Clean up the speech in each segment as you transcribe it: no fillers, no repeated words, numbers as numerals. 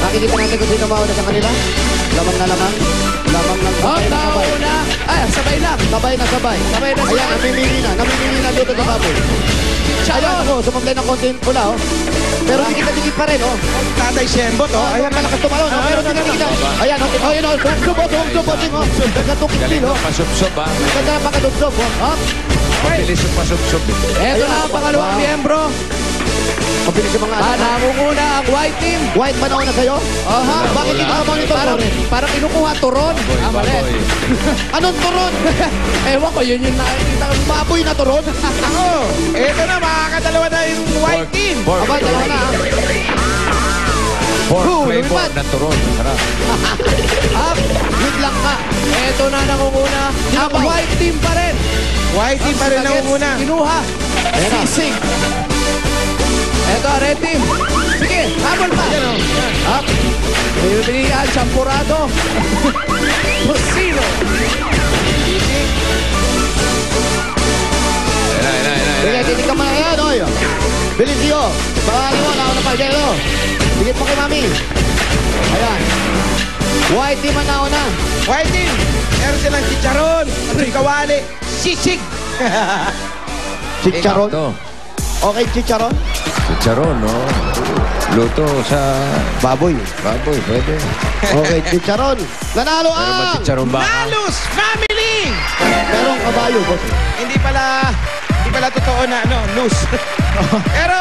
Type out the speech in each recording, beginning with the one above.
Nakikita natin kung sino mauna sa kanila. Lamang na lamang. Lamang ng sabay na sabay. Ay, sabay lang. Sabay na sabay. Sabay na sabay. Ayan, namimili na. Namimili na dito sa baboy. Ayan ako, sumamlay ng konti pula, oh. Pero dikit pa rin, oh. Tatay Shembot, oh. Ayan, malakas tumalon, oh. Pero dikit. Ayan, oh. Ayan, oh. Sumsubot, oh. Ganda tukil, oh. Pasubsob, ha? Ganda na pakadubsob, oh. Mabilis yung pasubsob. Eto na ang pangalawang miyembro. Mabilis yung mga Nangunguna ang white team. White ba nauna sa'yo? Aha. Bakit hindi ka monitor? Parang kinukuha turon. Mali. Anong turon? Ewan ko, yun yung nakikita ko. Baboy na turon? Ako, eto na, makakadalawa na yung white team. Aba, dalawa na. Pork flavor lumipad. na turon. Masarap. Wait lang ka. Eto na nangunguna. Ang white team pa rin. White team pa rin nangunguna. Kinuha. Sisig. Eto, red team. Sige, habol pa. Ayan, oh. Up. Pilihan, champurado. Pusino. Sige, titig ka muna yan, oy. Bilis niyo. Pangalan mo, nauna pa, Jero. Bigit mo kay Mami. Ayan. White team ang nauna. White team, meron silang chicharon, kawali, sisig. Chicharon. Ito. Okay, chicharon. Chicharon, no? Luto sa Baboy. baboy, pwede. Okay, chicharon. Nanalo Pero ang mag-chicharon ba? Nalus family! merong kabayo, boss. Hindi pala totoo na, ano, loose. Pero,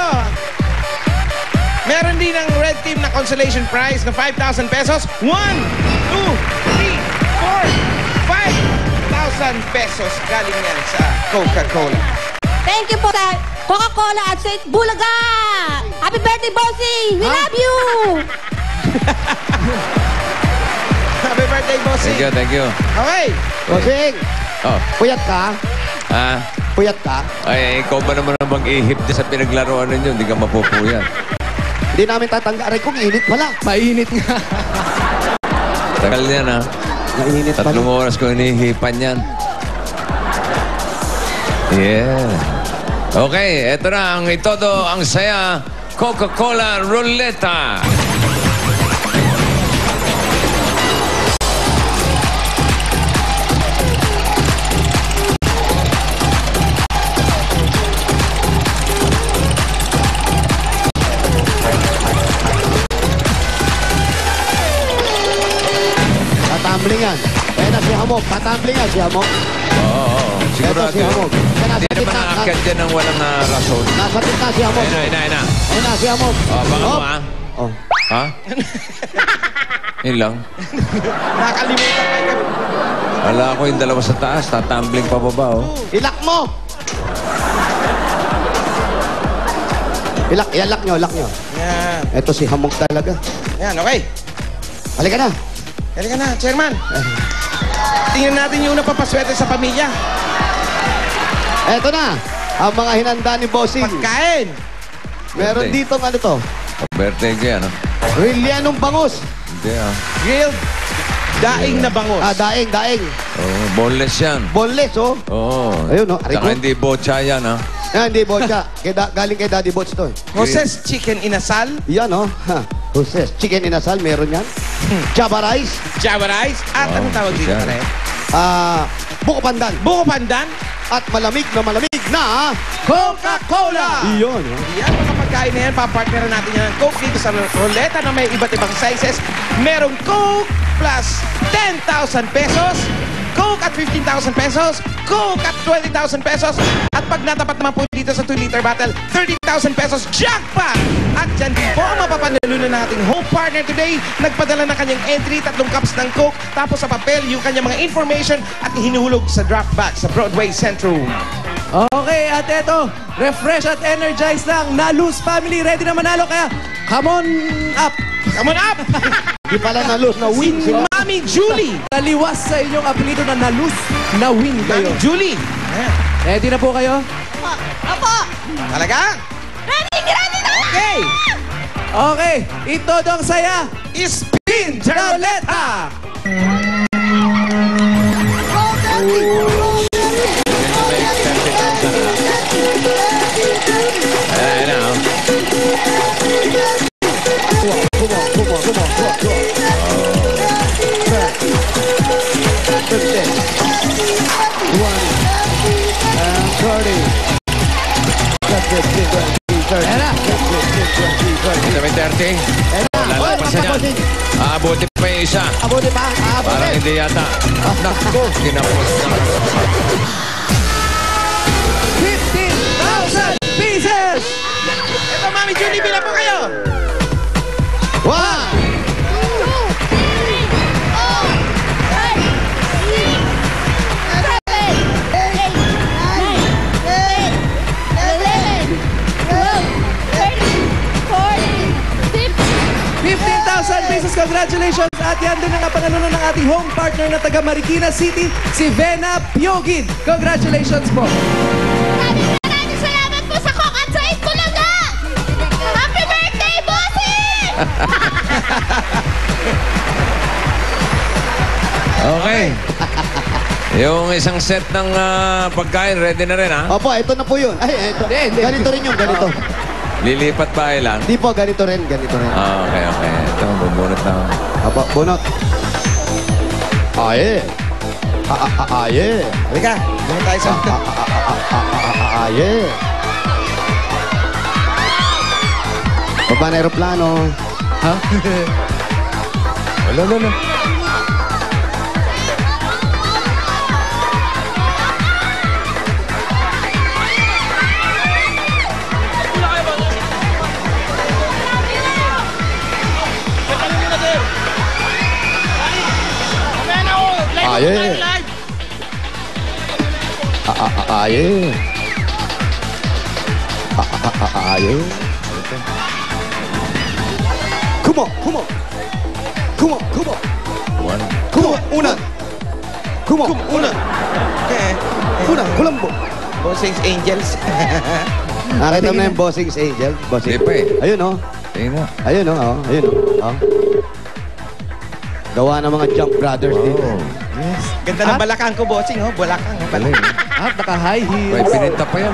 meron din ang red team na consolation prize na 5,000 pesos. 1, 2, 3, 4, 5,000 pesos galing yan sa Coca-Cola. Thank you po sa Coca-Cola at St. Bulaga! Happy birthday, Bossy! We love you! Happy birthday, bossy. Thank you. Okay. Bossing, Oh, puyat ka? ah, Puyat ka? ay, ikaw ba naman ang mag-ihip sa pinaglaruan ninyo? Hindi ka mapupuyat. Hindi namin tatangga. Aray kong init pala. Mainit nga. Tagal yan, ha? Nainit pala. 3 oras ko hinihipan yan. Yeah. Okay, eto na ang itodo, ang saya, Coca-Cola Ruleta. Tatambling yan. Kaya na si Hamog. Tatambling yan si Hamog. Oo. Sigurado. Eto si Hamog. Kaya nasa Hindi naman gitna. nakakit yan ng walang rason. Nasa gitna si Hamog. Ayun na. Ayun na si Hamog. Oh, baka mo, ha? Oh. Ha? Yun lang. Nakalimutan kayo. Wala ko yung dalawa sa taas. Tatambling pa baba, oh. Ilak mo! Ilak nyo. Yan. Ito si Hamog talaga. Yan, okay. Halika na. Halika na, chairman. Tingnan natin yung napapaswerte sa pamilya. Eto na. Ang mga hinanda ni Bossing. Pagkain. Meron Birthday. dito ano to? Birthday ko yan, ha? Rillianong bangus. Hindi, ha? Grilled. Daing na bangos. Daing. Oh, boneless yan. Boneless, oh. Oo. Ayun, oh. Saka hindi bocha yan, ha? Hindi, Bocha. Galing kay Daddy Bots to. Jose's Chicken Inasal. Yan, oh. Joses. Chicken inasal, meron yan. Java rice. Java rice. At anong tawag dito, yan. pare? Buko pandan. Buko pandan. At malamig na Coca-Cola. Iyon, oh. Yan mga pagkain na yan, papartneran natin yan ng Coke dito sa ruleta na may iba't ibang sizes. Merong Coke plus 10,000 pesos, Coke at 15,000 pesos, Coke at 20,000 pesos, at pag natapat naman po dito sa 2-liter bottle, 30,000 pesos jackpot! At dyan din po ang mapapanalunan ng ating home partner today. Nagpadala na kanyang entry, 3 cups ng Coke, tapos sa papel yung kanyang mga information at hinuhulog sa drop bag sa Broadway Central. Okay, at eto, refresh at energize lang. Nalus family, ready na manalo, kaya come on up. Come on up! Di pala na-lose, na-win Si sila. Mami Julie. Taliwas sa inyong apelido na nalus, na win kayo. Mami Julie. Ayan. Ready na po kayo? Opo! Talaga? Ready na! Okay. Okay, ito dong saya. Spin the ruleta. Ayan na, oh. 20. Lalampasan yan. bossing. Aabuti pa yung isa. Abuti pa. Parang Abuti. hindi yata. Naku, kinapos na. 15,000 pieces! Ito, Mami Julie, bilang po kayo. 1, 15,000 pesos. Congratulations. At yan din ang napangalunan ng ating home partner na taga Marikina City, si Vena Piogid. Congratulations po. Maraming salamat po sa Coke at Sait Bulaga! Happy birthday, bossing! Okay. Yung isang set ng pagkain, ready na rin, ha? Opo, ito na po yun. Ay, ito. Hindi. Ganito rin yung ganito. Lilipat pa ilan? Hindi po, ganito rin. Okay. Ito, bubunot na. Opo, bunot. Aye. Aye. Halika, doon tayo sa... Aye. Baba na aeroplano. Ha? Wala. Aye. Aye. Aye. Come on. One. Una. Kulambo. Bossing's Angels. Nakita mo na yung Bossing's Angel? Hindi pa eh. Ayun, oh. Tingnan mo. Ayun, oh. Ayun, oh. Gawa ng mga Jump Brothers dito. Oh. Ganda ng balakang ko, bossing, oh. Balakang. Galing. At naka-high heels. May pininta pa yan,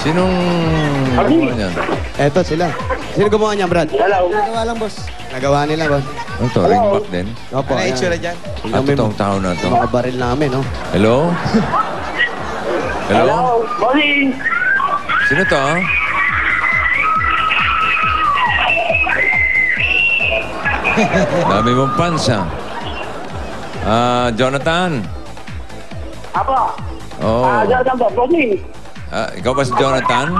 Sinong... Ano yan? Eto sila. Sino gumawa niya, Brad? Nagawa lang, boss. Nagawa nila, boss. Ano to? Ring back din? Opo, Ano yung ayan. itsura dyan? At itong tao na to. Mga baril namin, no? Hello? Hello? Morning! Sino to, Dami mong pansa. Jonathan. Apo! Oh. Jonathan po, morning! Ikaw ba si Jonathan?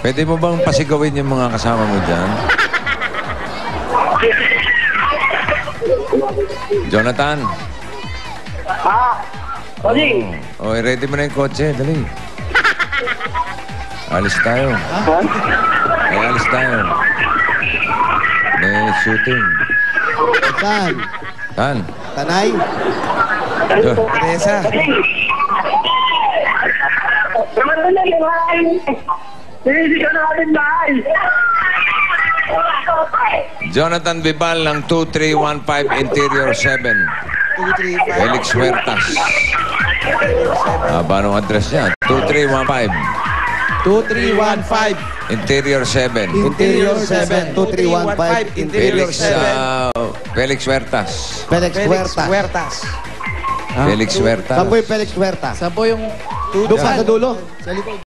Pwede mo bang pasigawin yung mga kasama mo dyan? Jonathan. Morning! Oh, ready mo na yung kotse. Dali. Alis tayo. Alis tayo. May shooting. Saan? Tan. Tanay? Teresa. Naman na lang yung hain! Hindi ka natin bahay! Jonathan Bibal ng 2315 Interior 7. 235. Felix Huertas. Anong address niya? 2315 2315. Interior 7. Interior 7, 2315. Interior Felix, 7. Felix Huertas. Felix Felix Huerta. Huertas. Felix Huertas. Saan po yung Felix Huerta? Saan po yung... Doon pa sa dulo? Sa likod.